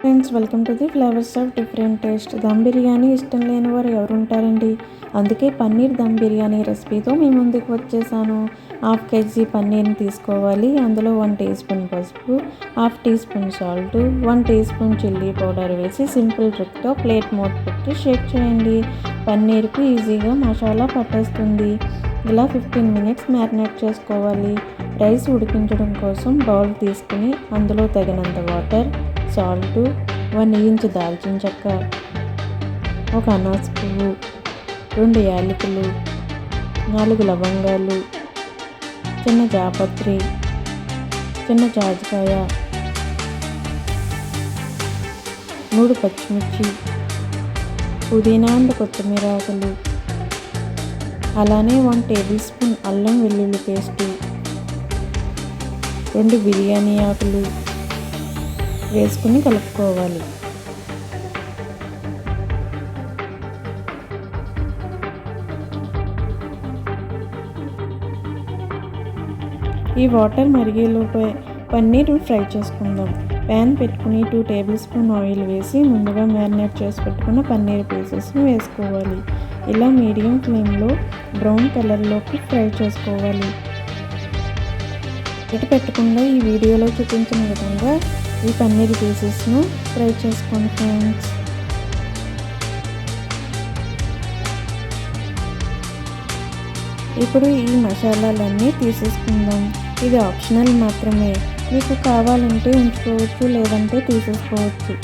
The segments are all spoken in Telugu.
Friends, welcome to the flavours of different taste. Dum biryani ఇష్టం లేని వారు ఎవరు ఉంటారండి? అందుకే పన్నీర్ దమ్ బిర్యానీ రెసిపీతో మీ ముందుకు వచ్చేసాను. 1/2 kg పన్నీర్ని తీసుకోవాలి. అందులో 1 టీ స్పూన్ పసుపు, 1/2 teaspoon salt, 1 teaspoon chilli powder వేసి సింపుల్ ట్రిక్తో ప్లేట్ మూత పెట్టి షేక్ చేయండి. పన్నీర్కి ఈజీగా మసాలా పట్టేస్తుంది. ఇలా 15 మినిట్స్ మ్యారినేట్ చేసుకోవాలి. రైస్ ఉడికించడం కోసం బౌల్ తీసుకుని అందులో తగినంత వాటర్, సాల్ట్, 1 ఇంచ్ దాల్చిన చెక్క, 1 అనాస పువ్వు, 2 యాలకులు, 4 లవంగాలు, చిన్న జాపత్రి, చిన్న జాజికాయ, 3 పచ్చిమిర్చి, పుదీనా అండ్ కొత్తిమీర ఆకులు, అలానే 1 టేబుల్ స్పూన్ అల్లం వెల్లుల్లి పేస్టు, 2 బిర్యానీ ఆకులు వేసుకుని కలుపుకోవాలి. ఈ వాటర్ మరిగేలోపే పన్నీర్ ఫ్రై చేసుకుందాం. ప్యాన్ పెట్టుకుని 2 టేబుల్ స్పూన్ ఆయిల్ వేసి ముందుగా మ్యారినేట్ చేసి పెట్టుకున్న పన్నీర్ పీసెస్ని వేసుకోవాలి. ఇలా మీడియం ఫ్లేమ్లో బ్రౌన్ కలర్లోకి ఫ్రై చేసుకోవాలి. ఇటు పెట్టకుండా ఈ వీడియోలో చూపించిన విధంగా ఈ పన్నీర్ పీసెస్ను ఫ్రై చేసుకోండి ఫ్రెండ్స్. ఇప్పుడు ఈ మసాలాలన్నీ తీసేసుకుందాం. ఇది ఆప్షనల్ మాత్రమే. మీకు కావాలంటే ఉంచుకోవచ్చు, లేదంటే తీసేసుకోవచ్చు.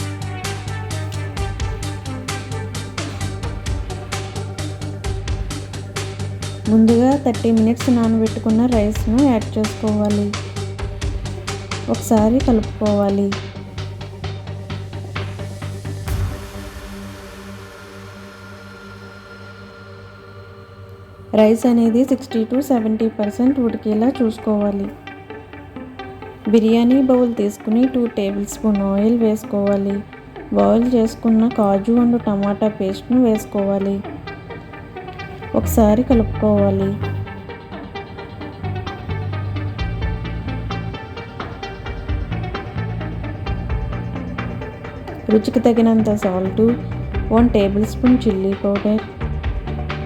ముందుగా 30 మినిట్స్ నానబెట్టుకున్న రైస్ను యాడ్ చేసుకోవాలి. ఒకసారి కలుపుకోవాలి. రైస్ అనేది 60 to 70% ఉడికేలా చూసుకోవాలి. బిర్యానీ బౌల్ తీసుకుని 2 టేబుల్ స్పూన్ ఆయిల్ వేసుకోవాలి. బాయిల్ చేసుకున్న కాజు అండ్ టమాటా పేస్ట్ను వేసుకోవాలి. ఒకసారి కలుపుకోవాలి. రుచికి తగినంత salt, 1 tablespoon chilli powder,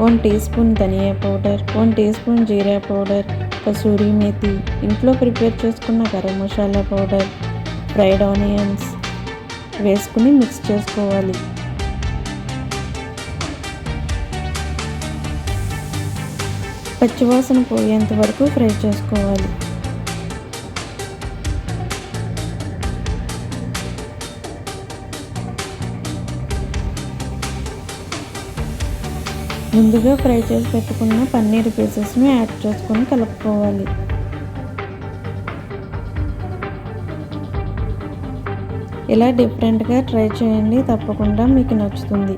1 teaspoon dhaniya powder, 1 teaspoon jeera powder, kasuri methi, ఇంట్లో ప్రిపేర్ చేసుకున్న garam masala powder, fried onions వేసుకుని మిక్స్ చేసుకోవాలి. పచ్చివాసన పోయేంత వరకు ఫ్రై చేసుకోవాలి. ముందుగా ఫ్రై చేసి పెట్టుకున్న పన్నీర్ పీసెస్ని యాడ్ చేసుకొని కలుపుకోవాలి. ఇలా డిఫరెంట్గా ట్రై చేయండి, తప్పకుండా మీకు నచ్చుతుంది.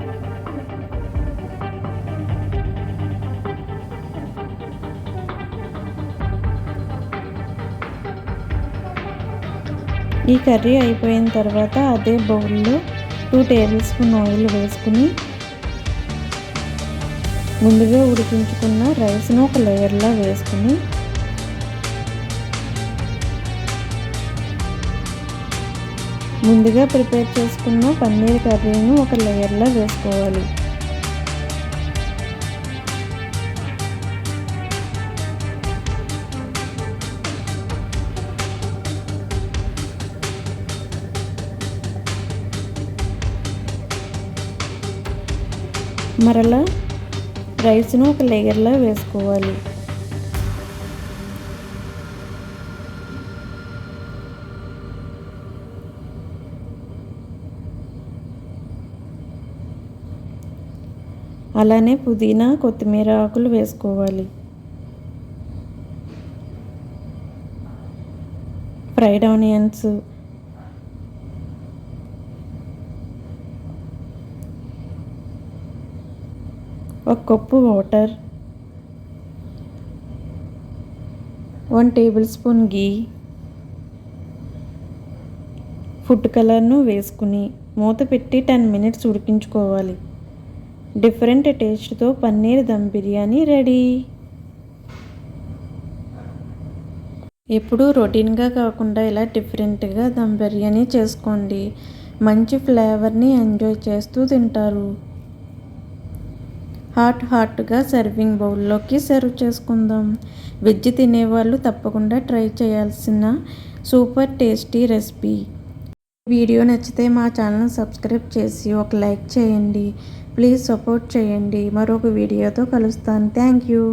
ఈ కర్రీ అయిపోయిన తర్వాత అదే బౌల్లో 2 టేబుల్ స్పూన్ ఆయిల్ వేసుకుని ముందుగా ఉడికించుకున్న రైస్ను ఒక లేయర్లా వేసుకుని ముందుగా ప్రిపేర్ చేసుకున్న పన్నీర్ కర్రీను ఒక లేయర్లా వేసుకోవాలి. మరలా రైస్ను ఒక లేయర్లా వేసుకోవాలి. అలానే పుదీనా, కొత్తిమీర ఆకులు వేసుకోవాలి. ఫ్రైడ్ ఆనియన్స్, ఒక cup water, 1 tablespoon ghee, food కలర్ను వేసుకుని మూత పెట్టి 10 మినిట్స్ ఉడికించుకోవాలి. డిఫరెంట్ టేస్ట్తో పన్నీర్ దమ్ బిర్యానీ రెడీ. ఎప్పుడూ రొటీన్గా కాకుండా ఇలా డిఫరెంట్గా దమ్ బిర్యానీ చేసుకోండి. మంచి ఫ్లేవర్ని ఎంజాయ్ చేస్తూ తింటారు. హాట్గా సర్వింగ్ బౌల్లోకి సర్వ్ చేసుకుందాం. వెజ్ తినేవాళ్ళు తప్పకుండా ట్రై చేయాల్సిన సూపర్ టేస్టీ రెసిపీ. వీడియో నచ్చితే మా ఛానల్ సబ్స్క్రైబ్ చేసి ఒక లైక్ చేయండి. ప్లీజ్ సపోర్ట్ చేయండి. మరొక వీడియోతో కలుస్తాను. Thank you.